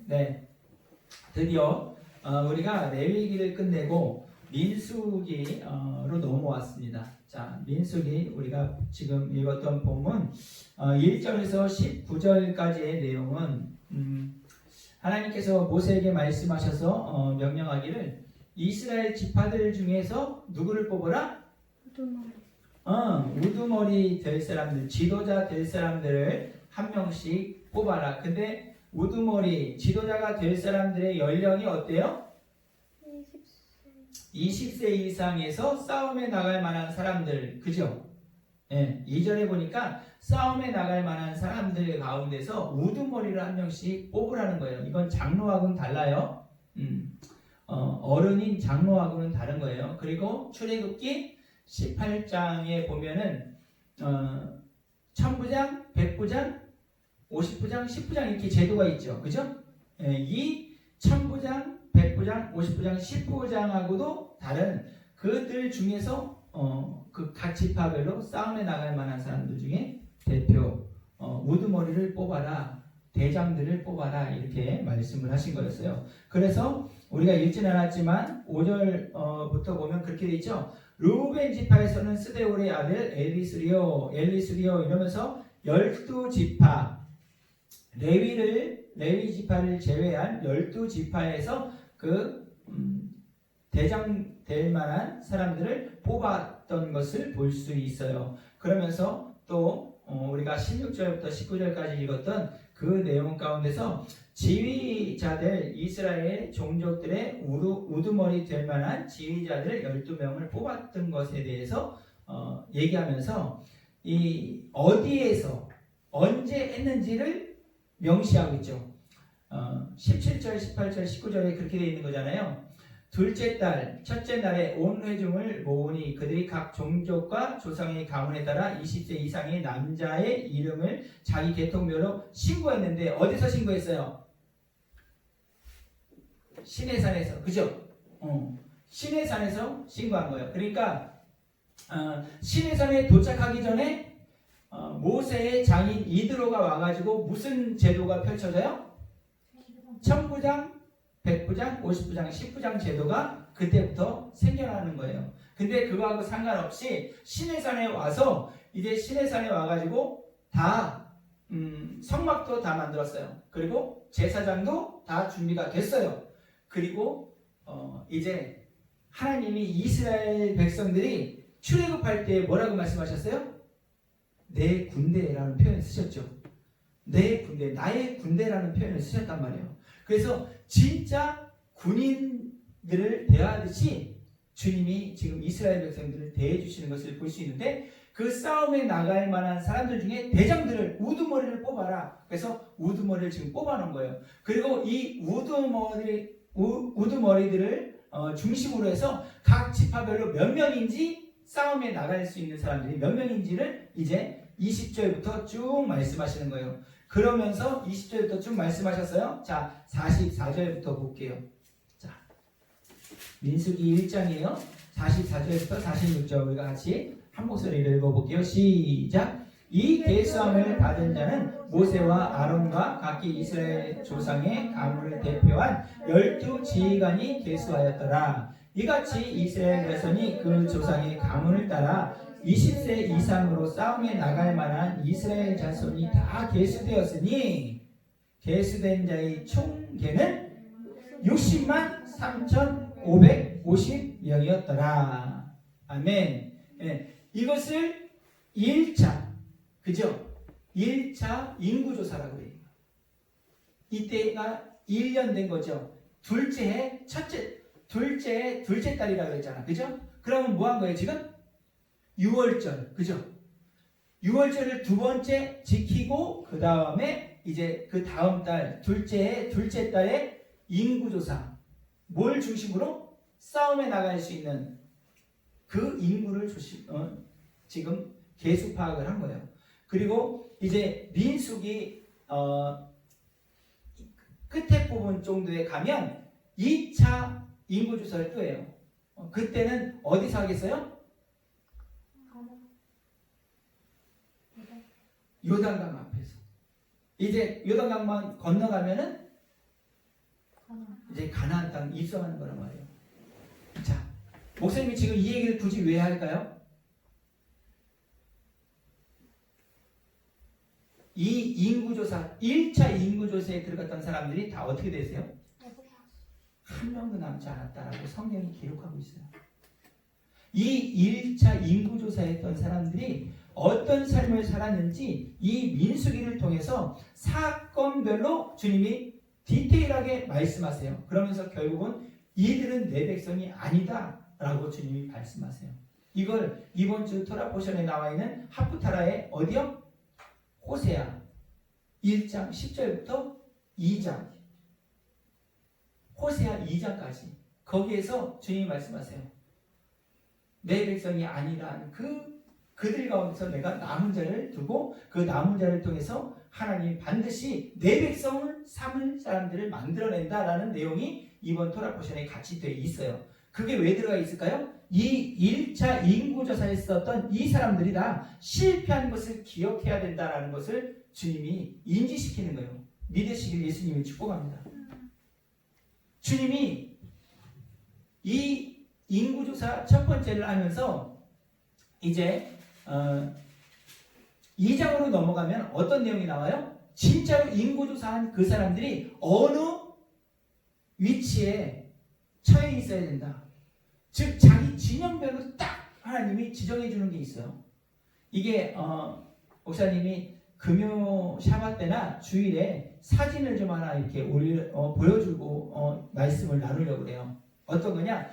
네, 드디어 우리가 레위기를 끝내고 민수기로 넘어왔습니다. 자, 민수기 우리가 지금 읽었던 본문 1절에서 19절까지의 내용은 하나님께서 모세에게 말씀하셔서 명령하기를 이스라엘 지파들 중에서 누구를 뽑으라? 우두머리 될 사람들, 지도자 될 사람들을 한 명씩 뽑아라. 근데 우두머리 지도자가 될 사람들의 연령이 어때요? 20세 이상에서 싸움에 나갈 만한 사람들, 그죠? 네, 2절에 보니까 싸움에 나갈 만한 사람들 가운데서 우두머리를 한 명씩 뽑으라는 거예요. 이건 장로하고는 달라요. 어른인 장로하고는 다른 거예요. 그리고 출애굽기 18장에 보면은 천부장, 백부장, 50부장, 10부장 이렇게 제도가 있죠. 그죠? 이 천부장, 백부장, 50부장, 10부장하고도 다른 그들 중에서 그 각 지파별로 싸움에 나갈 만한 사람들 중에 대표 우두머리를 뽑아라, 대장들을 뽑아라 이렇게 말씀을 하신 거였어요. 그래서 우리가 읽지는 않았지만 5절부터 보면 그렇게 돼 있죠. 르우벤 지파에서는 스데울의 아들 엘리스리오 이러면서 12지파 레위 지파를 제외한 12지파에서 그 대장 될 만한 사람들을 뽑았던 것을 볼 수 있어요. 그러면서 또 우리가 16절부터 19절까지 읽었던 그 내용 가운데서 지휘자들 이스라엘 종족들의 우두머리 될 만한 지휘자들 12명을 뽑았던 것에 대해서 얘기하면서 이 어디에서 언제 했는지를 명시하고 있죠. 17절, 18절, 19절에 그렇게 되어 있는 거잖아요. 둘째 달, 첫째 날에 온 회중을 모으니 그들이 각 종족과 조상의 가문에 따라 20세 이상의 남자의 이름을 자기 계통별로 신고했는데 어디서 신고했어요? 시내산에서, 그죠? 시내산에서 신고한 거예요. 그러니까 시내산에 도착하기 전에 모세의 장인 이드로가 와가지고 무슨 제도가 펼쳐져요? 천부장, 백부장, 50부장, 10부장 제도가 그때부터 생겨나는 거예요. 근데 그거하고 상관없이 시내산에 와서 이제 시내산에 와가지고 다 성막도 다 만들었어요. 그리고 제사장도 다 준비가 됐어요. 그리고 이제 하나님이 이스라엘 백성들이 출애굽할 때 뭐라고 말씀하셨어요? 내 군대라는 표현을 쓰셨죠. 내 군대, 나의 군대라는 표현을 쓰셨단 말이에요. 그래서 진짜 군인들을 대하듯이 주님이 지금 이스라엘 백성들을 대해 주시는 것을 볼 수 있는데 그 싸움에 나갈 만한 사람들 중에 대장들을 우두머리를 뽑아라. 그래서 우두머리를 지금 뽑아놓은 거예요. 그리고 이 우두머리들을 중심으로 해서 각 지파별로 몇 명인지 싸움에 나갈 수 있는 사람들이 몇 명인지를 이제 20절부터 쭉 말씀하시는 거예요. 그러면서 20절부터 쭉 말씀하셨어요. 자, 44절부터 볼게요. 자, 민수기 1장이에요. 44절부터 46절 우리가 같이 한 목소리를 읽어볼게요. 시작! 이 계수함을 받은 자는 모세와 아론과 각기 이스라엘 조상의 가문을 대표한 12지휘관이 계수하였더라. 이같이 이스라엘 백성이 그 조상의 가문을 따라 20세 이상으로 싸움에 나갈 만한 이스라엘 자손이 다 계수되었으니 계수된 자의 총계는 60만 3,550명이었더라. 아멘. 네, 이것을 1차, 그죠? 1차 인구조사라고 해요. 이때가 1년 된 거죠. 둘째 달이라고 했잖아. 그죠? 그러면 뭐 한 거예요, 지금? 6월절, 그죠? 6월절을 두 번째 지키고 그 다음에 이제 그 다음 달 둘째 달에 인구조사, 뭘 중심으로 싸움에 나갈 수 있는 그 인구를 지금 계수 파악을 한 거예요. 그리고 이제 민수기 끝에 부분 정도에 가면 2차 인구조사를 또 해요. 그때는 어디서 하겠어요? 요단강 앞에서. 이제 요단강만 건너가면은 이제 가나안 땅 입성하는 거란 말이에요. 자, 목사님이 지금 이 얘기를 굳이 왜 할까요? 이 인구조사, 1차 인구조사에 들어갔던 사람들이 다 어떻게 되세요? 한 명도 남지 않았다라고 성경이 기록하고 있어요. 이 1차 인구조사에 했던 사람들이 어떤 삶을 살았는지 이 민수기를 통해서 사건별로 주님이 디테일하게 말씀하세요. 그러면서 결국은 이들은 내 백성이 아니다 라고 주님이 말씀하세요. 이걸 이번 주 토라 포션에 나와 있는 하프타라의 어디요? 호세아 1장 10절부터 2장 호세아 2장까지 거기에서 주님이 말씀하세요. 내 백성이 아니란 그들 가운데서 내가 남은 자를 두고 그 남은 자를 통해서 하나님이 반드시 내 백성을 삼을 사람들을 만들어낸다라는 내용이 이번 토라 포션에 같이 되어 있어요. 그게 왜 들어가 있을까요? 이 1차 인구조사에 썼던 이 사람들이 다 실패한 것을 기억해야 된다라는 것을 주님이 인지시키는 거예요. 믿으시길 예수님이 축복합니다. 주님이 이 인구조사 첫 번째를 하면서 이제 2장으로 넘어가면 어떤 내용이 나와요? 진짜로 인구조사한 그 사람들이 어느 위치에 처해 있어야 된다. 즉 자기 진영별로 딱 하나님이 지정해 주는 게 있어요. 이게 목사님이 금요 샤bat 때나 주일에 사진을 좀 하나 이렇게 보여주고 말씀을 나누려고 그래요. 어떤 거냐?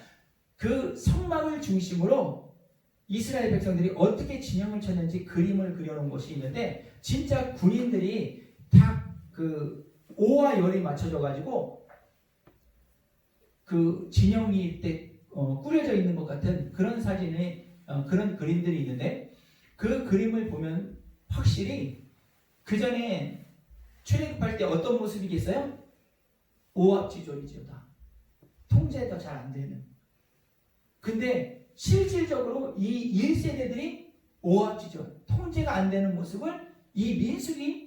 그 성막을 중심으로 이스라엘 백성들이 어떻게 진영을 쳤는지 그림을 그려놓은 것이 있는데 진짜 군인들이 다 그 오와 열이 맞춰져 가지고 그 진영이 이때 꾸려져 있는 것 같은 그런 사진의 그런 그림들이 있는데 그 그림을 보면 확실히 그 전에 출애굽할 때 어떤 모습이겠어요? 오합지졸이죠. 다 통제도 잘 안 되는. 근데 실질적으로 이 1세대들이 오합지졸 통제가 안 되는 모습을 이 민수기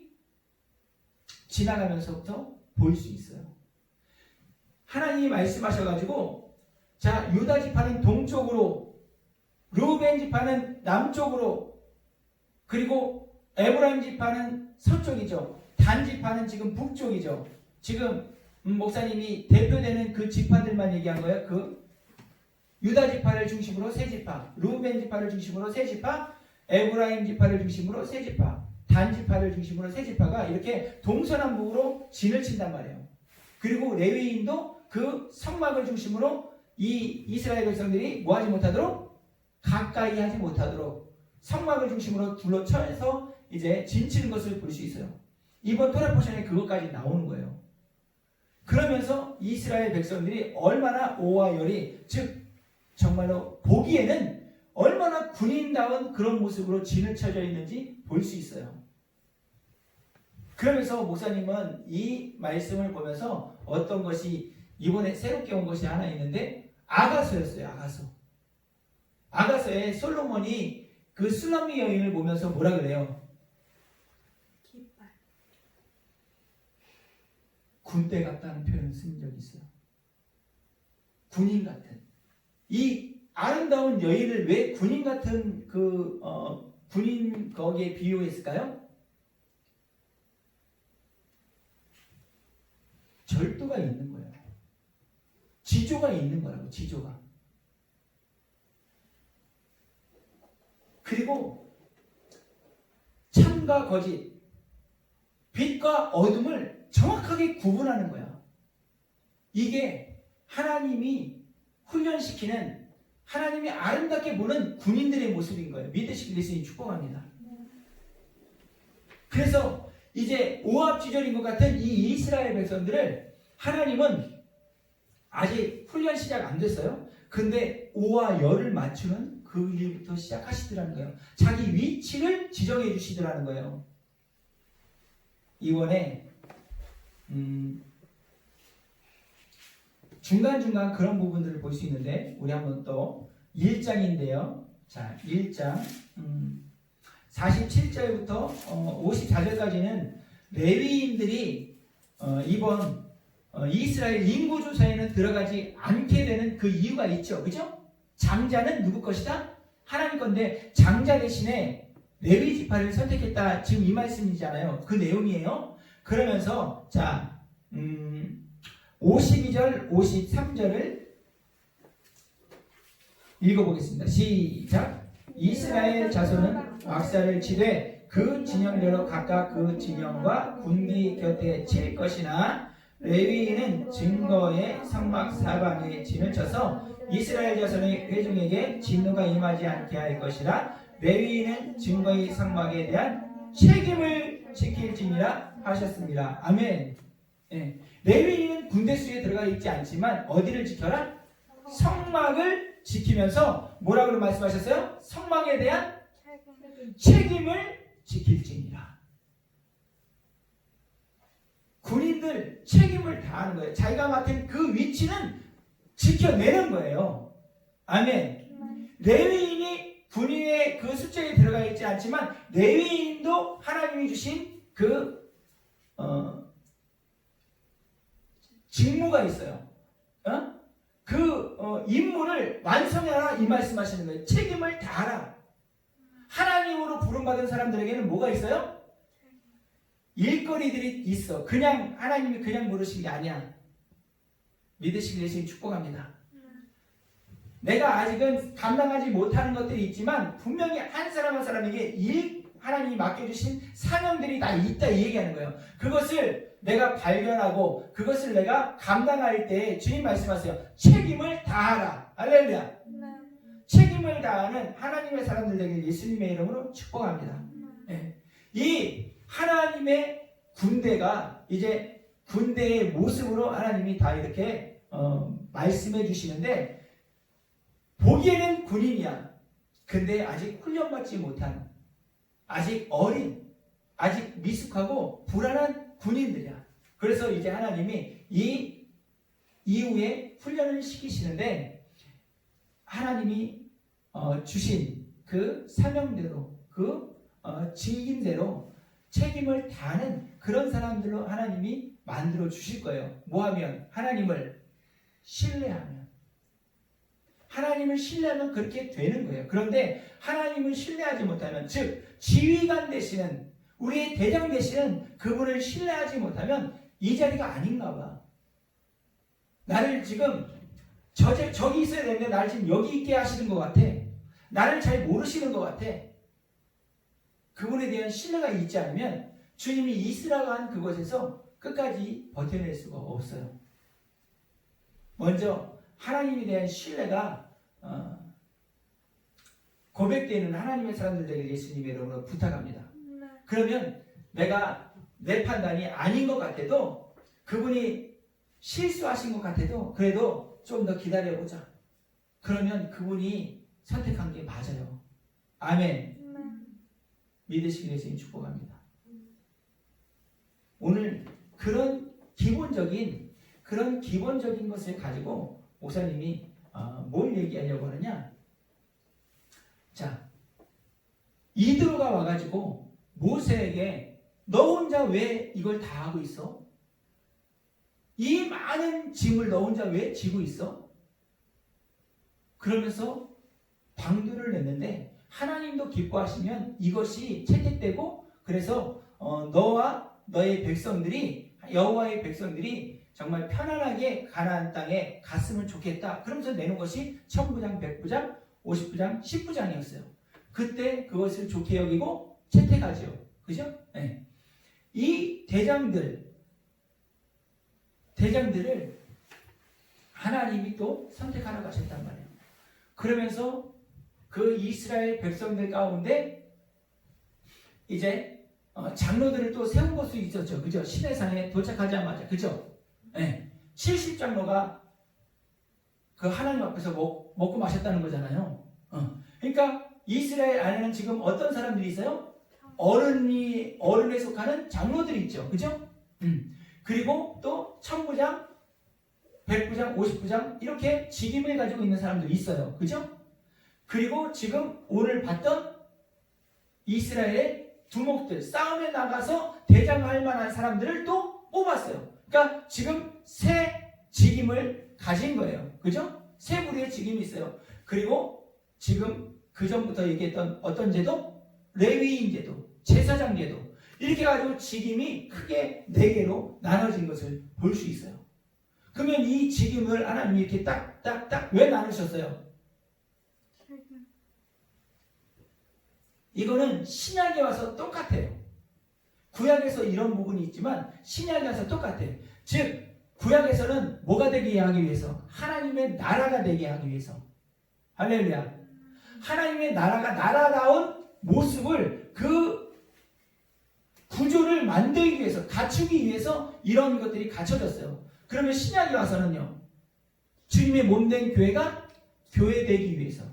지나가면서부터 볼 수 있어요. 하나님이 말씀하셔가지고 자 유다 지파는 동쪽으로 르우벤 지파는 남쪽으로 그리고 에브라임 지파는 서쪽이죠. 단 지파는 지금 북쪽이죠. 지금 목사님이 대표되는 그 지파들만 얘기한 거예요. 그 유다 지파를 중심으로 세 지파, 르우벤 지파를 중심으로 세 지파, 에브라임 지파를 중심으로 세 지파, 단 지파를 중심으로 세 지파가 이렇게 동서남북으로 진을 친단 말이에요. 그리고 레위인도 그 성막을 중심으로 이 이스라엘 백성들이 뭐하지 못하도록 가까이 하지 못하도록 성막을 중심으로 둘러쳐서 이제 진치는 것을 볼 수 있어요. 이번 토라 포션에 그것까지 나오는 거예요. 그러면서 이스라엘 백성들이 얼마나 오와 열이 즉 정말로 보기에는 얼마나 군인다운 그런 모습으로 진을 쳐져 있는지 볼 수 있어요. 그러면서 목사님은 이 말씀을 보면서 어떤 것이 이번에 새롭게 온 것이 하나 있는데 아가서였어요. 아가서에 솔로몬이 그 수나미 여인을 보면서 뭐라 그래요? 깃발. 군대 같다는 표현을 쓴 적이 있어요. 군인 같은. 이 아름다운 여인을 왜 군인 같은 군인 거기에 비유했을까요? 절도가 있는 거예요. 지조가 있는 거라고, 지조가. 그리고 참과 거짓, 빛과 어둠을 정확하게 구분하는 거야. 이게 하나님이 훈련시키는 하나님이 아름답게 보는 군인들의 모습인 거예요. 믿으시길 예수님 축복합니다. 그래서 이제 오합지졸인 것 같은 이 이스라엘 백성들을 하나님은 아직 훈련 시작 안 됐어요. 근데 오와 열을 맞추는 그 일부터 시작하시더라는 거예요. 자기 위치를 지정해 주시더라는 거예요. 이번에 중간중간 그런 부분들을 볼 수 있는데 우리 한번 또 1장인데요. 자, 1장 47절부터 54절까지는 레위인들이 이번 이스라엘 인구 조사에는 들어가지 않게 되는 그 이유가 있죠. 그죠? 장자는 누구 것이다? 하나님 건데 장자 대신에 레위 지파를 선택했다. 지금 이 말씀이잖아요. 그 내용이에요. 그러면서 자 52절 53절을 읽어보겠습니다. 시작. 이스라엘 자손은 왁사를 치되 그 진영대로 각각 그 진영과 군기 곁에 칠 것이나 레위인은 증거의 성막 사방에 진을 쳐서 이스라엘 자손의 회중에게 진노가 임하지 않게 할 것이라. 레위인은 증거의 성막에 대한 책임을 지킬지니라 하셨습니다. 아멘. 예. 레위인은 군대 수에 들어가 있지 않지만 어디를 지켜라? 성막을 지키면서 뭐라고 말씀하셨어요? 성막에 대한 책임을 지킬지니라. 군인들 책임을 다하는 거예요. 자기가 맡은 그 위치는 지켜내는 거예요. 아멘. 레위인이 군인의 그 숫자에 들어가 있지 않지만 레위인도 하나님이 주신 그 직무가 있어요. 그 임무를 완성하라 이 말씀하시는 거예요. 책임을 다하라. 하나님으로 부름받은 사람들에게는 뭐가 있어요? 일거리들이 있어. 그냥 하나님이 그냥 부르신 게 아니야. 믿으시길 예수님 축복합니다. 내가 아직은 감당하지 못하는 것들이 있지만 분명히 한 사람 한 사람에게 하나님이 맡겨주신 사명들이 다 있다 이 얘기하는 거예요. 그것을 내가 발견하고 그것을 내가 감당할 때 주님 말씀하세요. 책임을 다하라. 할렐루야. 책임을 다하는 하나님의 사람들 되길 예수님의 이름으로 축복합니다. 네. 이 하나님의 군대가 이제 군대의 모습으로 하나님이 다 이렇게 말씀해 주시는데 보기에는 군인이야. 근데 아직 훈련받지 못한 아직 어린 아직 미숙하고 불안한 군인들이야. 그래서 이제 하나님이 이 이후에 훈련을 시키시는데 하나님이 주신 그 사명대로 그 직임대로 책임을 다하는 그런 사람들로 하나님이 만들어 주실 거예요. 뭐하면? 하나님을 신뢰하면. 하나님을 신뢰하면 그렇게 되는 거예요. 그런데 하나님을 신뢰하지 못하면, 즉 지휘관 되시는 우리의 대장 되시는 그분을 신뢰하지 못하면 이 자리가 아닌가 봐. 나를 지금 저기 있어야 되는데 나를 지금 여기 있게 하시는 것 같아. 나를 잘 모르시는 것 같아. 그분에 대한 신뢰가 있지 않으면 주님이 있으라고 한 그곳에서 끝까지 버텨낼 수가 없어요. 먼저 하나님에 대한 신뢰가 고백되는 하나님의 사람들 되길 예수님의 이름으로 부탁합니다. 그러면 내가 내 판단이 아닌 것 같아도 그분이 실수하신 것 같아도 그래도 좀 더 기다려보자. 그러면 그분이 선택한 게 맞아요. 아멘. 믿으시길 예수님 축복합니다. 오늘 그런 기본적인 것을 가지고 목사님이 뭘 얘기하려고 하느냐? 자, 이드로가 와가지고 모세에게 너 혼자 왜 이걸 다 하고 있어? 이 많은 짐을 너 혼자 왜 지고 있어? 그러면서 방도를 냈는데 하나님도 기뻐하시면 이것이 채택되고 그래서 너와 너의 백성들이 여호와의 백성들이 정말 편안하게 가나안 땅에 갔으면 좋겠다. 그러면서 내는 것이 1000부장, 100부장, 50부장, 10부장이었어요. 그때 그것을 좋게 여기고 채택하죠. 그죠? 네. 이 대장들을 하나님이 또 선택하라고 하셨단 말이에요. 그러면서 그 이스라엘 백성들 가운데 이제 장로들을 또 세운 것도 있었죠. 그죠? 시내산에 도착하자마자. 그죠? 네. 70장로가 그 하나님 앞에서 먹고 마셨다는 거잖아요. 그러니까 이스라엘 안에는 지금 어떤 사람들이 있어요? 어른에 속하는 장로들이 있죠. 그죠? 그리고 또 1000부장, 100부장, 50부장 이렇게 직임을 가지고 있는 사람들이 있어요. 그죠? 그리고 지금 오늘 봤던 이스라엘의 두목들, 싸움에 나가서 대장할 만한 사람들을 또 뽑았어요. 그러니까 지금 새 직임을 가진 거예요. 그죠? 세 부류의 직임이 있어요. 그리고 지금 그 전부터 얘기했던 어떤 제도? 레위인 제도, 제사장 제도. 이렇게 가지고 직임이 크게 4개로 나눠진 것을 볼 수 있어요. 그러면 이 직임을 하나님이 이렇게 딱딱딱 왜 나누셨어요? 이거는 신약에 와서 똑같아요. 구약에서 이런 부분이 있지만 신약에 와서 똑같아요. 즉 구약에서는 뭐가 되게 하기 위해서? 하나님의 나라가 되게 하기 위해서. 할렐루야. 하나님의 나라가 나라다운 모습을 그 구조를 만들기 위해서, 갖추기 위해서 이런 것들이 갖춰졌어요. 그러면 신약에 와서는요, 주님의 몸된 교회가 교회되기 위해서.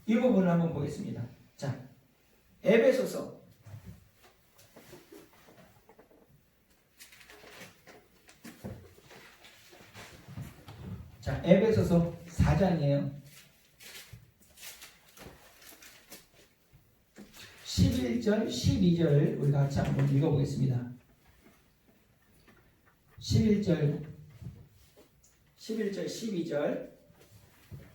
이 부분을 한번 보겠습니다. 자, 에베소서 자, 에베소서 4장이에요. 11절, 12절 우리 같이 한번 읽어보겠습니다. 11절, 12절.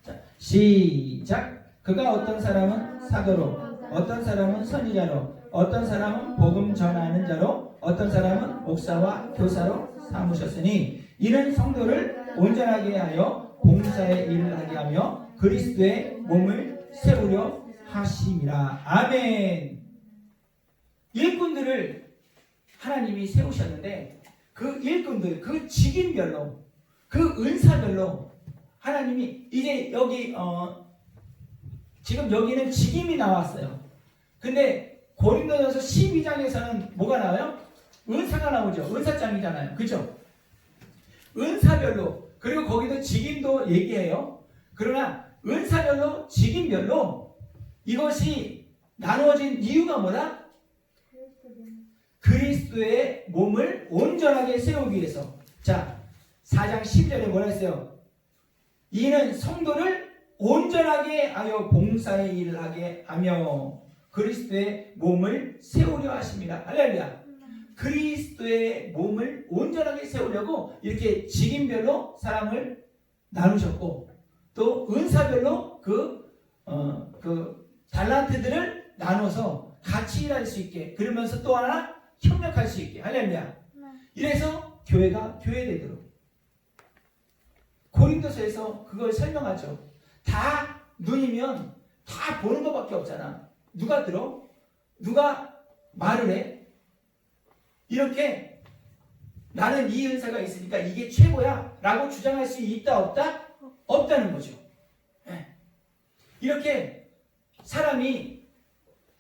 자, 시작. 그가 어떤 사람은 사도로, 어떤 사람은 선지자로, 어떤 사람은 복음 전하는 자로, 어떤 사람은 목사와 교사로 삼으셨으니 이는 성도를 온전하게 하여 봉사의 일을 하게 하며 그리스도의 몸을 세우려 하심이라. 아멘. 일꾼들을 하나님이 세우셨는데 그 일꾼들, 그 직임별로, 그 은사별로 하나님이 이제 여기 지금 여기는 직임이 나왔어요. 근데 고린도전서 12장에서는 뭐가 나와요? 은사가 나오죠. 은사장이잖아요. 그죠? 은사별로, 그리고 거기도 직임도 얘기해요. 그러나 은사별로, 직임별로 이것이 나누어진 이유가 뭐다? 그리스도의 몸을 온전하게 세우기 위해서. 자, 4장 12절에 뭐라 했어요? 이는 성도를 온전하게 하여 봉사의 일을 하게 하며 그리스도의 몸을 세우려 하십니다. 할렐루야. 그리스도의 몸을 온전하게 세우려고 이렇게 직임별로 사람을 나누셨고, 또 은사별로 그 달란트들을 나눠서 같이 일할 수 있게, 그러면서 또 하나 협력할 수 있게. 할렐루야. 이래서 교회가 교회되도록. 고린도서에서 그걸 설명하죠. 다 눈이면 다 보는 것밖에 없잖아. 누가 들어? 누가 말을 해? 이렇게 나는 이 은사가 있으니까 이게 최고야 라고 주장할 수 있다 없다? 없다는 거죠. 이렇게 사람이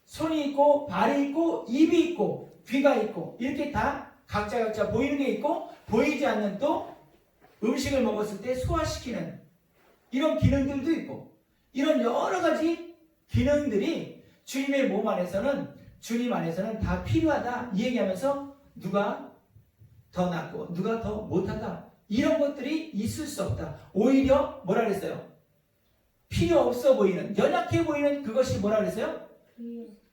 손이 있고 발이 있고 입이 있고 귀가 있고 이렇게 다 각자 보이는 게 있고 보이지 않는 또 음식을 먹었을 때 소화시키는 이런 기능들도 있고, 이런 여러 가지 기능들이 주님의 몸 안에서는, 주님 안에서는 다 필요하다 이 얘기하면서 누가 더 낫고 누가 더 못하다 이런 것들이 있을 수 없다. 오히려 뭐라 그랬어요? 필요 없어 보이는, 연약해 보이는 그것이 뭐라 그랬어요?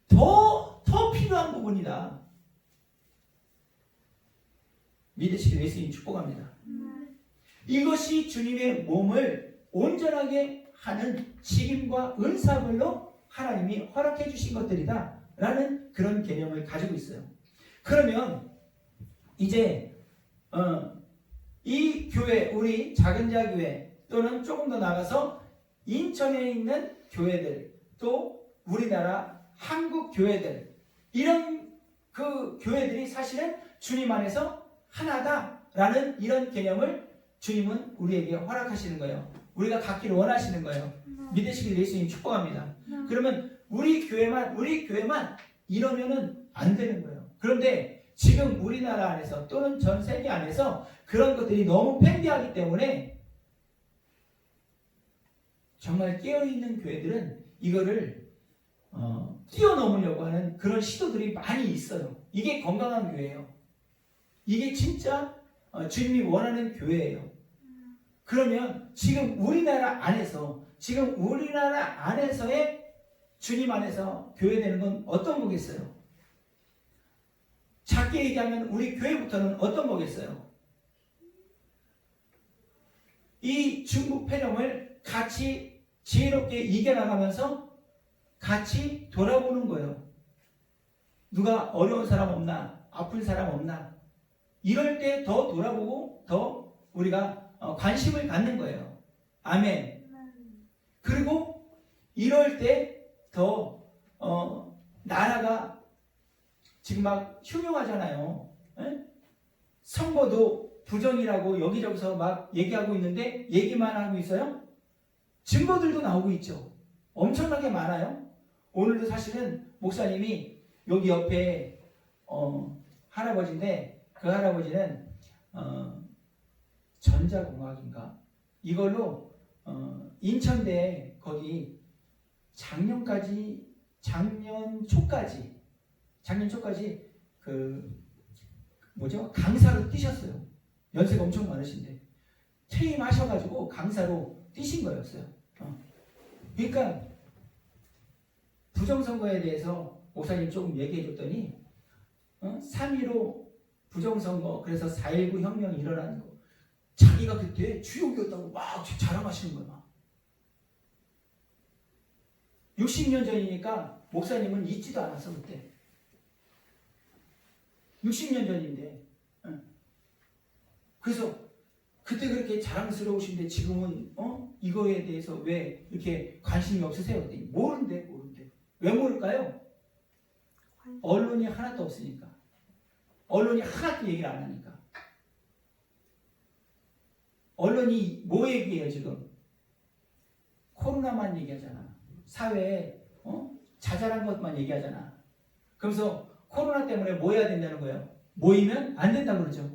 더 필요한 부분이다. 믿으시길 예수님 축복합니다. 이것이 주님의 몸을 온전하게 하는 직임과 은사별로 하나님이 허락해 주신 것들이다 라는 그런 개념을 가지고 있어요. 그러면 이제 이 교회, 우리 작은 자교회 또는 조금 더 나가서 인천에 있는 교회들, 또 우리나라 한국 교회들, 이런 그 교회들이 사실은 주님 안에서 하나다라는 이런 개념을 주님은 우리에게 허락하시는 거예요. 우리가 갖기를 원하시는 거예요. 믿으시길 예수님 축복합니다. 그러면 우리 교회만 이러면은 안 되는 거예요. 그런데 지금 우리나라 안에서 또는 전 세계 안에서 그런 것들이 너무 팽배하기 때문에 정말 깨어있는 교회들은 이거를 뛰어넘으려고 하는 그런 시도들이 많이 있어요. 이게 건강한 교회예요. 이게 진짜 주님이 원하는 교회예요. 그러면 지금 우리나라 안에서의 주님 안에서 교회되는 건 어떤 거겠어요? 작게 얘기하면 우리 교회부터는 어떤 거겠어요? 이 중국 폐렴을 같이 지혜롭게 이겨나가면서 같이 돌아보는 거예요. 누가 어려운 사람 없나? 아픈 사람 없나? 이럴 때 더 돌아보고 더 우리가 관심을 갖는 거예요. 아멘. 그리고 이럴 때 더 나라가 지금 막 흉흉하잖아요. 에? 선거도 부정이라고 여기저기서 막 얘기하고 있는데 얘기만 하고 있어요? 증거들도 나오고 있죠. 엄청나게 많아요. 오늘도 사실은 목사님이 여기 옆에 할아버지인데 그 할아버지는 전자공학인가? 이걸로 인천대 거기 작년 초까지 그 강사로 뛰셨어요. 연세가 엄청 많으신데 퇴임하셔가지고 강사로 뛰신 거였어요. 그러니까 부정선거에 대해서 목사님 조금 얘기해 줬더니 3.15 부정선거 그래서 4.19 혁명이 일어나는 거 자기가 그때 주역이었다고 막 자랑하시는 거야. 60년 전이니까 목사님은 있지도 않았어 그때. 60년 전인데. 그래서 그때 그렇게 자랑스러우신데 지금은 이거에 대해서 왜 이렇게 관심이 없으세요? 모른대. 왜 모를까요? 언론이 하나도 없으니까. 언론이 하나도 얘기를 안 하니까. 언론이 뭐 얘기해요 지금? 코로나만 얘기하잖아. 사회에 자잘한 것만 얘기하잖아. 그래서 코로나 때문에 뭐 해야 된다는 거예요? 모이면 안 된다고 그러죠.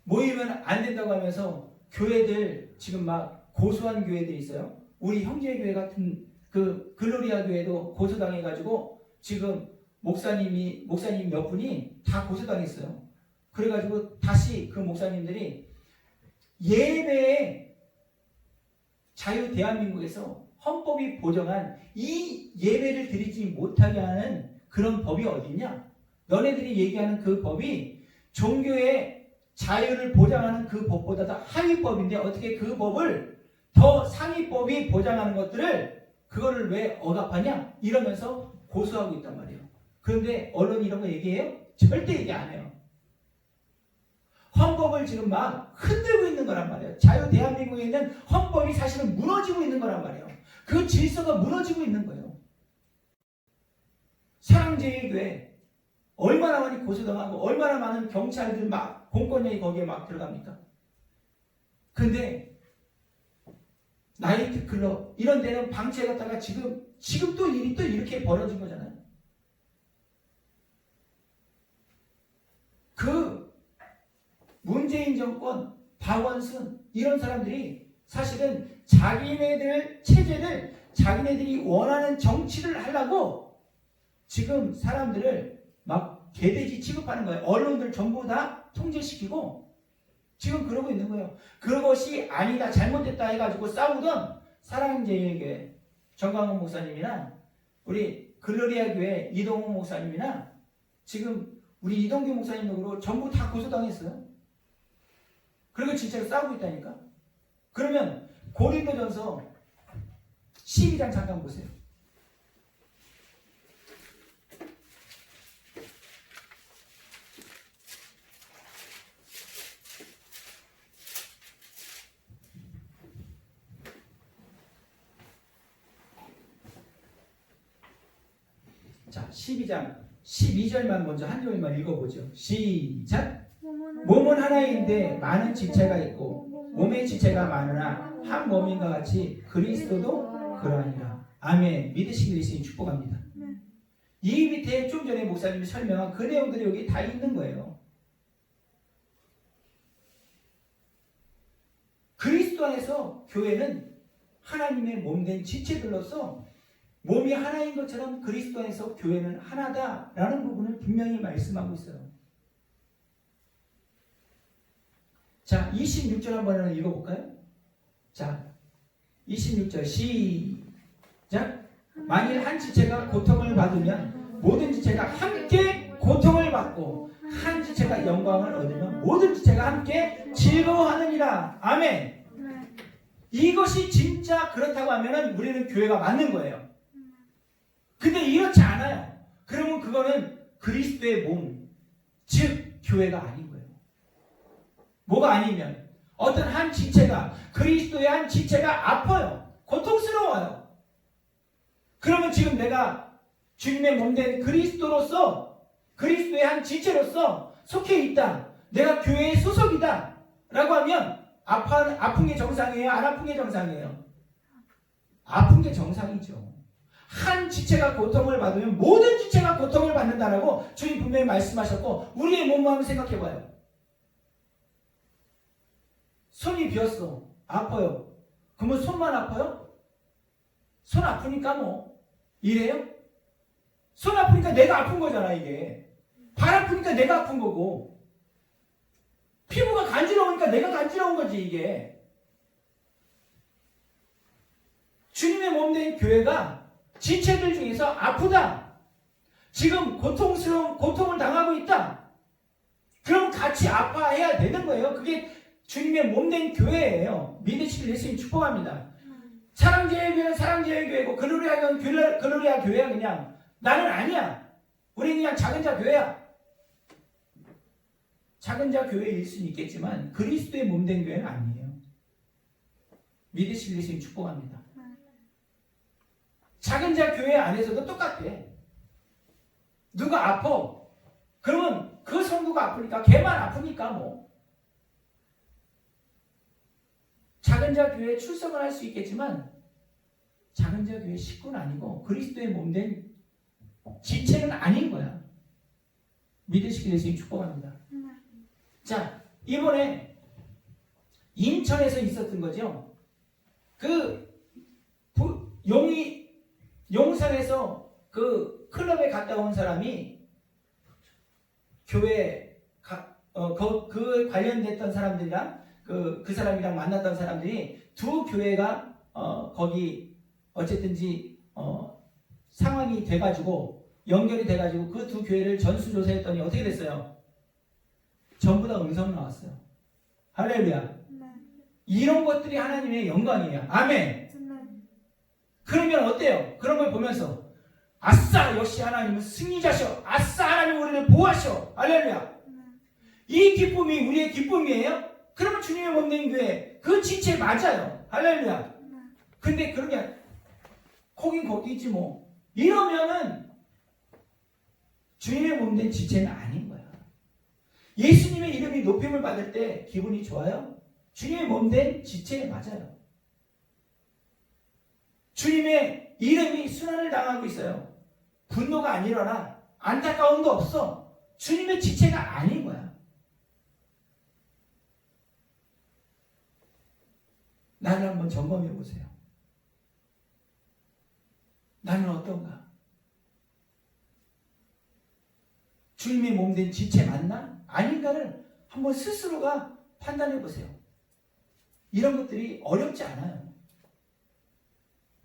모이면 안 된다고 하면서 교회들 지금 막 고소한 교회들이 있어요. 우리 형제교회 같은 그 글로리아 교회도 고소당해가지고 지금 목사님 몇 분이 다 고소당했어요. 그래가지고 다시 그 목사님들이 예배의 자유 대한민국에서 헌법이 보정한 이 예배를 드리지 못하게 하는 그런 법이 어딨냐? 너네들이 얘기하는 그 법이 종교의 자유를 보장하는 그 법보다 하위법인데 어떻게 그 법을 더 상위법이 보장하는 것들을 그거를 왜 억압하냐? 이러면서 고소하고 있단 말이에요. 그런데 언론이 이런 거 얘기해요? 절대 얘기 안 해요. 헌법을 지금 막 흔들고 있는 거란 말이에요. 자유 대한민국에 있는 헌법이 사실은 무너지고 있는 거란 말이에요. 그 질서가 무너지고 있는 거예요. 사랑제일교회 얼마나 많이 고소당하고 얼마나 많은 경찰들 막 공권력이 거기에 막 들어갑니까? 근데 나이트클럽 이런 데는 방치해갔다가 지금 또 일이 또 이렇게 벌어진 거잖아요. 그 문재인 정권, 박원순 이런 사람들이 사실은 자기네들 체제를 자기네들이 원하는 정치를 하려고 지금 사람들을 막 개돼지 취급하는 거예요. 언론들 전부 다 통제시키고 지금 그러고 있는 거예요. 그것이 아니다 잘못됐다 해가지고 싸우던 사랑제일교회 정광훈 목사님이나 우리 글로리아 교회 이동훈 목사님이나 지금 우리 이동규 목사님도 그러고 전부 다 고소당했어요. 그리고 진짜로 싸우고 있다니까. 그러면 고린도전서 12장 잠깐 보세요. 자, 12장 12절만 먼저 한 절만 읽어보죠. 시작. 몸은 하나인데 많은 지체가 있고 몸의 지체가 많으나 한 몸인과 같이 그리스도도 그러하니라. 아멘. 믿으시길 예수님 축복합니다. 이 밑에 좀 전에 목사님이 설명한 그 내용들이 여기 다 있는 거예요. 그리스도 안에서 교회는 하나님의 몸된 지체들로서 몸이 하나인 것처럼 그리스도 안에서 교회는 하나다라는 부분을 분명히 말씀하고 있어요. 자, 26절 한번 읽어볼까요? 자, 26절 시작. 만일 한 지체가 고통을 받으면 모든 지체가 함께 고통을 받고 한 지체가 영광을 얻으면 모든 지체가 함께 즐거워하느니라. 아멘. 이것이 진짜 그렇다고 하면은 우리는 교회가 맞는 거예요. 근데 이렇지 않아요. 그러면 그거는 그리스도의 몸, 즉 교회가 아닌 거예요. 뭐가 아니면 어떤 한 지체가 그리스도의 한 지체가 아파요. 고통스러워요. 그러면 지금 내가 주님의 몸된 그리스도로서 그리스도의 한 지체로서 속해 있다. 내가 교회의 소속이다. 라고 하면 아픈 게 정상이에요? 안 아픈 게 정상이에요? 아픈 게 정상이죠. 한 지체가 고통을 받으면 모든 지체가 고통을 받는다라고 주님 분명히 말씀하셨고 우리의 몸만 한번 생각해봐요. 손이 비었어. 아파요. 그러면 손만 아파요? 손 아프니까 뭐 이래요? 손 아프니까 내가 아픈 거잖아 이게. 발 아프니까 내가 아픈 거고 피부가 간지러우니까 내가 간지러운 거지 이게. 주님의 몸된 교회가 지체들 중에서 아프다. 지금 고통을 당하고 있다. 그럼 같이 아파해야 되는 거예요. 그게 주님의 몸된 교회예요. 믿으시길 예수님 축복합니다. 사랑제일교회는 사랑제일교회고 글로리아는 글로리아 교회야. 그냥 나는 아니야. 우리 그냥 작은 자 교회야. 작은 자 교회일 수는 있겠지만 그리스도의 몸된 교회는 아니에요. 믿으시길 예수님 축복합니다. 작은 자 교회 안에서도 똑같아. 누가 아파? 그러면 그 성도가 아프니까 걔만 아프니까 뭐. 작은 자 교회에 출석을 할 수 있겠지만 작은 자 교회 식구는 아니고 그리스도의 몸된 지체는 아닌 거야. 믿으시길 예수님 축복합니다. 자, 이번에 인천에서 있었던 거죠. 용산에서 그 클럽에 갔다 온 사람이 교회 그 관련됐던 사람들이랑 그 사람이랑 만났던 사람들이 두 교회가 거기 어쨌든지 상황이 돼가지고 연결이 돼가지고 그 두 교회를 전수조사했더니 어떻게 됐어요? 전부 다 음성 나왔어요. 할렐루야. 이런 것들이 하나님의 영광이에요. 아멘. 그러면 어때요? 그런 걸 보면서 아싸 역시 하나님은 승리자셔. 아싸 하나님 우리를 보호하셔. 할렐루야. 이 기쁨이 우리의 기쁨이에요? 그러면 주님의 몸된 교회 그 지체 맞아요. 할렐루야. 근데 그러면 거긴 거기지 뭐. 이러면은 주님의 몸된 지체는 아닌 거야. 예수님의 이름이 높임을 받을 때 기분이 좋아요? 주님의 몸된 지체에 맞아요. 주님의 이름이 순환을 당하고 있어요. 분노가 안 일어나. 안타까움도 없어. 주님의 지체가 아닌 거야. 나를 한번 점검해 보세요. 나는 어떤가? 주님의 몸된 지체 맞나? 아닌가를 한번 스스로가 판단해 보세요. 이런 것들이 어렵지 않아요.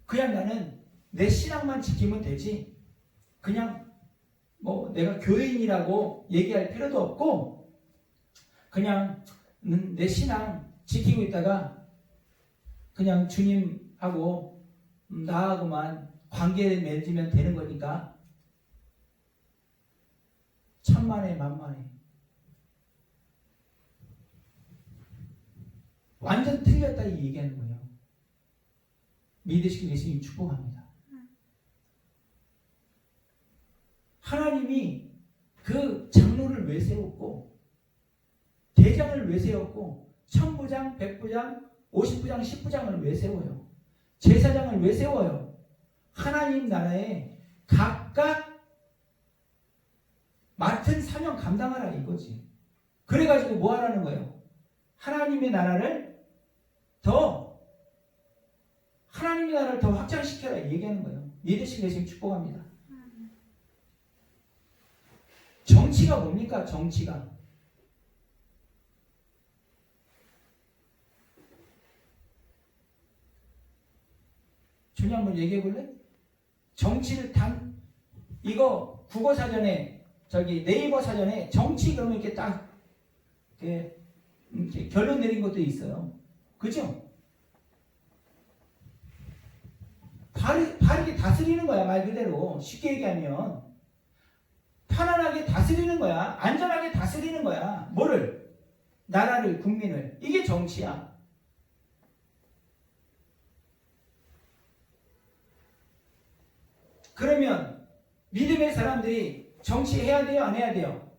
그냥 나는 내 신앙만 지키면 되지. 그냥 뭐 내가 교인이라고 얘기할 필요도 없고 그냥 내 신앙 지키고 있다가 그냥 주님하고 나하고만 관계를 맺으면 되는 거니까 천만에 만만에 완전 틀렸다 이 얘기하는 거예요. 믿으시길 예수님 축복합니다. 하나님이 그 장로를 왜 세웠고 대장을 왜 세웠고 천부장, 백부장, 50부장, 10부장을 왜 세워요? 제사장을 왜 세워요? 하나님 나라에 각각 맡은 사명 감당하라 이거지. 그래가지고 뭐 하라는 거예요? 하나님의 나라를 더 확장시켜라 얘기하는 거예요. 믿으시길 예수님 축복합니다. 정치가 뭡니까? 정치가. 준이 한번 얘기해 볼래? 정치를 이거 국어 사전에 저기 네이버 사전에 정치 그러면 이렇게 딱 이렇게 결론 내린 것도 있어요. 그죠? 바르게 다스리는 거야. 말 그대로 쉽게 얘기하면 편안하게 다스리는 거야. 안전하게 다스리는 거야. 뭐를? 나라를, 국민을. 이게 정치야. 그러면 믿음의 사람들이 정치해야 돼요? 안 해야 돼요?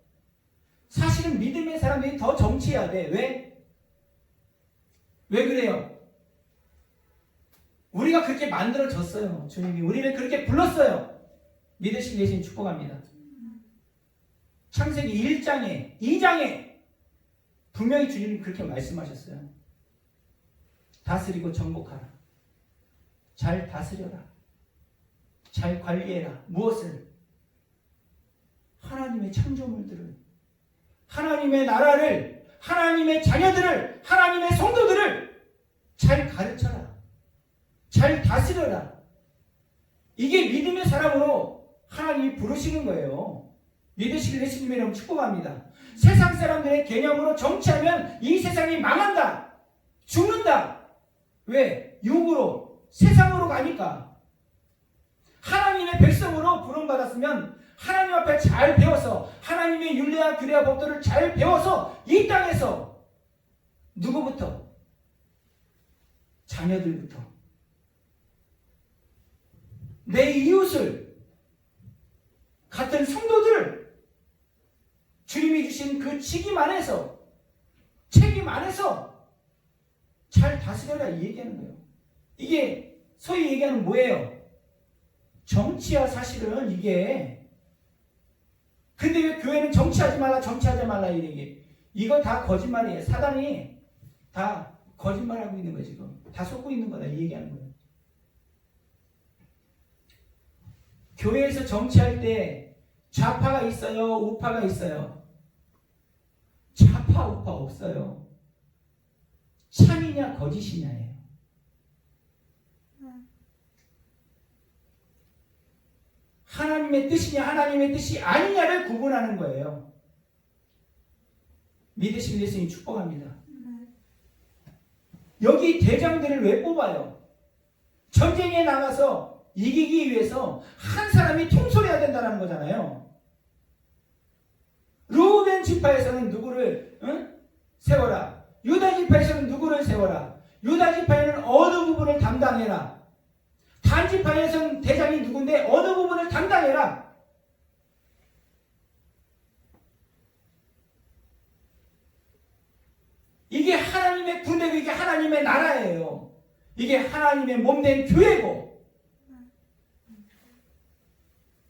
사실은 믿음의 사람들이 더 정치해야 돼. 왜? 왜 그래요? 우리가 그렇게 만들어졌어요. 주님이 우리를 그렇게 불렀어요. 믿으신 예수님 축복합니다. 창세기 1장에 2장에 분명히 주님이 그렇게 말씀하셨어요. 다스리고 정복하라. 잘 다스려라. 잘 관리해라. 무엇을? 하나님의 창조물들을, 하나님의 나라를, 하나님의 자녀들을, 하나님의 성도들을 잘 가르쳐라. 잘 다스려라. 이게 믿음의 사람으로 하나님이 부르시는 거예요. 믿으시길 예수님의 이름 축복합니다. 세상 사람들의 개념으로 정치하면 이 세상이 망한다. 죽는다. 왜? 육으로, 세상으로 가니까. 하나님의 백성으로 부름받았으면 하나님 앞에 잘 배워서 하나님의 율례와 규례와 법도를 잘 배워서 이 땅에서 누구부터? 자녀들부터. 내 이웃을, 같은 성도들을 주님이 주신 그 직임 안에서, 책임 안에서 잘 다스려라 이 얘기하는 거예요. 이게 소위 얘기하는 뭐예요? 정치야 사실은 이게. 근데 왜 교회는 정치하지 말라 정치하지 말라 이게. 이거 다 거짓말이에요. 사단이 다 거짓말하고 있는 거예요. 지금 다 속고 있는 거다 이 얘기하는 거예요. 교회에서 정치할 때 좌파가 있어요? 우파가 있어요? 좌파 우파 없어요. 참이냐 거짓이냐예요. 하나님의 뜻이냐 하나님의 뜻이 아니냐를 구분하는 거예요. 믿으시는 예수님 축복합니다. 여기 대장들을 왜 뽑아요? 전쟁에 나가서 이기기 위해서 한 사람이 통솔해야 된다는 거잖아요. 루벤 지파에서는 누구를 세워라. 유다 지파에서는 누구를 세워라. 유다 지파에는 어느 부분을 담당해라. 단 지파에서는 대장이 누군데 어느 부분을 담당해라. 이게 하나님의 군대고 이게 하나님의 나라예요. 이게 하나님의 몸된 교회고.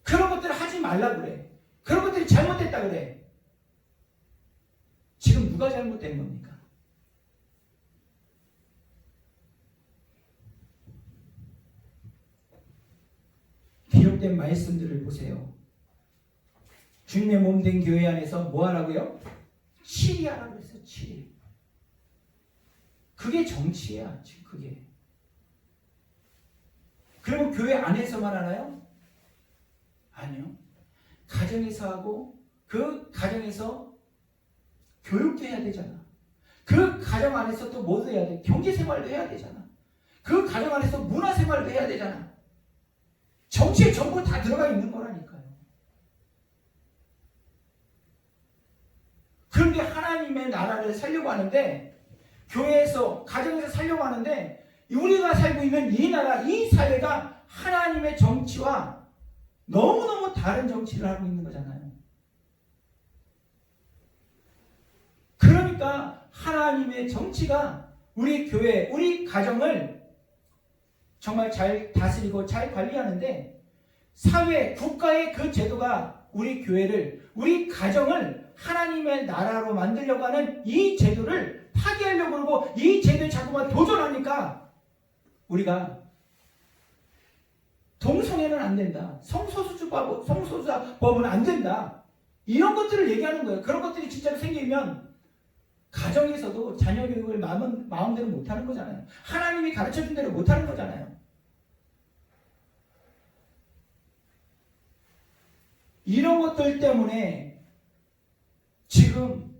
그런 것들을 하지 말라 그래. 그런 것들이 잘못됐다 그래. 지금 누가 잘못된 겁니까? 기록된 말씀들을 보세요. 주님의 몸된 교회 안에서 뭐 하라고요? 치리하라고 그랬어요. 치리. 그게 정치야. 지금 그게. 그리고 교회 안에서만 하나요? 아니요. 가정에서 하고 그 가정에서 교육도 해야 되잖아. 그 가정 안에서 또 뭐도 해야 돼? 경제생활도 해야 되잖아. 그 가정 안에서 문화생활도 해야 되잖아. 정치에 전부 다 들어가 있는 거라니까요. 그런데 하나님의 나라를 살려고 하는데 교회에서 가정에서 살려고 하는데 우리가 살고 있는 이 나라 이 사회가 하나님의 정치와 너무너무 다른 정치를 하고 있는 거잖아요. 그러니까 하나님의 정치가 우리 교회, 우리 가정을 정말 잘 다스리고 잘 관리하는데 사회, 국가의 그 제도가 우리 교회를, 우리 가정을 하나님의 나라로 만들려고 하는 이 제도를 파괴하려고 그러고 이 제도에 자꾸만 도전하니까 우리가 동성애는 안 된다. 성소수자법은 안 된다. 이런 것들을 얘기하는 거예요. 그런 것들이 진짜로 생기면 가정에서도 자녀 교육을 마음대로 못하는 거잖아요. 하나님이 가르쳐준 대로 못하는 거잖아요. 이런 것들 때문에 지금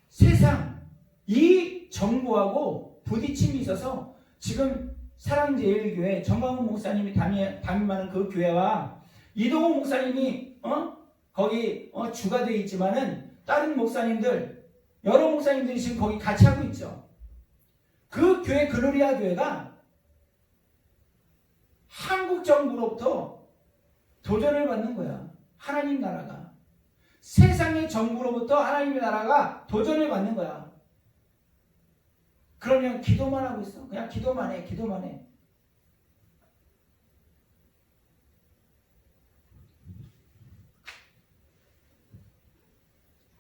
세상 이 정부하고 부딪힘이 있어서 지금 사랑제일교회 정광훈 목사님이 담임하는 그 교회와 이동호 목사님이 거기 주가 되어 있지만은 다른 목사님들 여러 목사님들이 지금 거기 같이 하고 있죠. 그 교회 글로리아 교회가 한국 정부로부터 도전을 받는 거야. 하나님 나라가 세상의 정부로부터 하나님의 나라가 도전을 받는 거야. 그러면 기도만 하고 있어. 그냥 기도만 해. 기도만 해.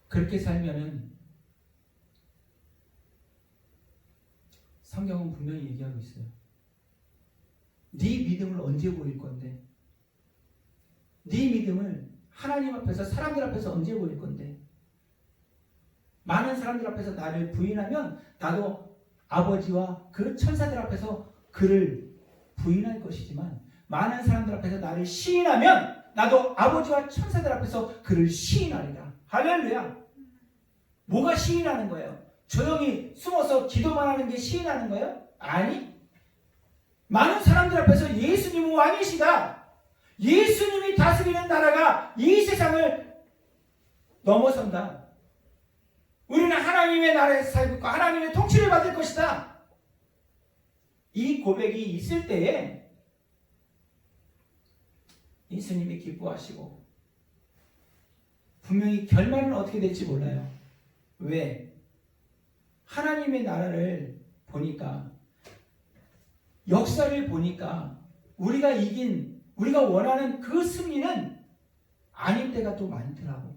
그렇게 살면은 성경은 분명히 얘기하고 있어요. 네 믿음을 언제 보일 건데? 네 믿음을 하나님 앞에서 사람들 앞에서 언제 보일 건데? 많은 사람들 앞에서 나를 부인하면 나도 아버지와 그 천사들 앞에서 그를 부인할 것이지만 많은 사람들 앞에서 나를 시인하면 나도 아버지와 천사들 앞에서 그를 시인하리라. 할렐루야. 뭐가 시인하는 거예요? 조용히 숨어서 기도만 하는 게 시인하는 거예요? 아니. 많은 사람들 앞에서 예수님은 왕이시다. 예수님이 다스리는 나라가 이 세상을 넘어선다. 우리는 하나님의 나라에서 살고 있고 하나님의 통치를 받을 것이다. 이 고백이 있을 때에 예수님이 기뻐하시고 분명히 결말은 어떻게 될지 몰라요. 왜? 하나님의 나라를 보니까 역사를 보니까 우리가 이긴 우리가 원하는 그 승리는 아닐 때가 또 많더라고.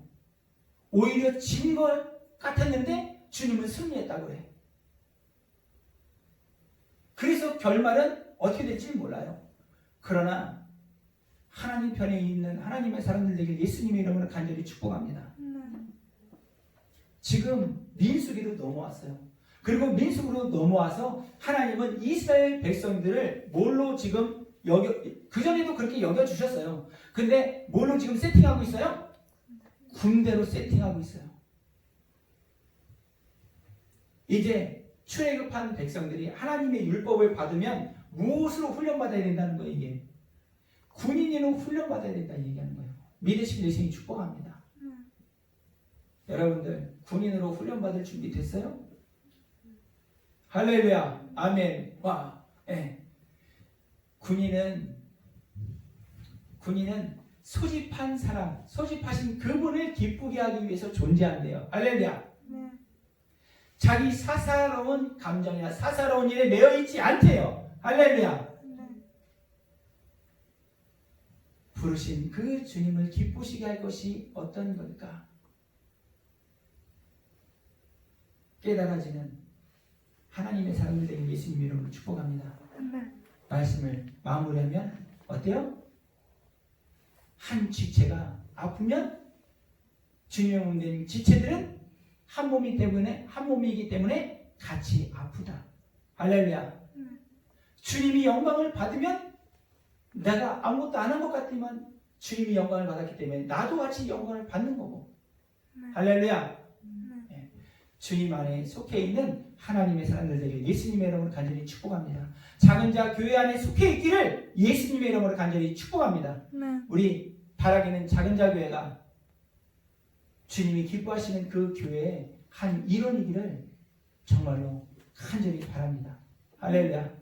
오히려 진 것 같았는데 주님은 승리했다고 그래. 그래서 결말은 어떻게 될지 몰라요. 그러나 하나님 편에 있는 하나님의 사람들 되길 예수님의 이름으로 간절히 축복합니다. 지금 민수기로 넘어왔어요. 그리고 민수기로 넘어와서 하나님은 이스라엘 백성들을 뭘로 지금 그전에도 그렇게 여겨주셨어요. 근데 뭘로 지금 세팅하고 있어요? 군대로 세팅하고 있어요. 이제 출애굽한 백성들이 하나님의 율법을 받으면 무엇으로 훈련받아야 된다는 거예요. 이게 군인으로 훈련받아야 된다 얘기하는 거예요. 믿으시길 예수님 축복합니다. 여러분들 군인으로 훈련받을 준비 됐어요? 할렐루야. 아멘. 와. 예. 군인은 소집한 사람, 소집하신 그분을 기쁘게 하기 위해서 존재한대요. 할렐루야. 자기 사사로운 감정이나 사사로운 일에 매여 있지 않대요. 할렐루야. 부르신 그 주님을 기쁘시게 할 것이 어떤 걸까? 깨달아지는 하나님의 사람들 되길 예수님 이름으로 축복합니다. 말씀을 마무리하면 어때요? 한 지체가 아프면 주님의 몸 된 지체들은 한 몸이기 때문에 같이 아프다. 할렐루야. 주님이 영광을 받으면 내가 아무것도 안 한 것 같지만 주님이 영광을 받았기 때문에 나도 같이 영광을 받는 거고. 할렐루야. 주님 안에 속해 있는 하나님의 사람들 되길 예수님의 이름으로 간절히 축복합니다. 작은 자 교회 안에 속해 있기를 예수님의 이름으로 간절히 축복합니다. 우리 바라기는 작은 자 교회가 주님이 기뻐하시는 그 교회의 한 일원이기를 정말로 간절히 바랍니다. 할렐루야.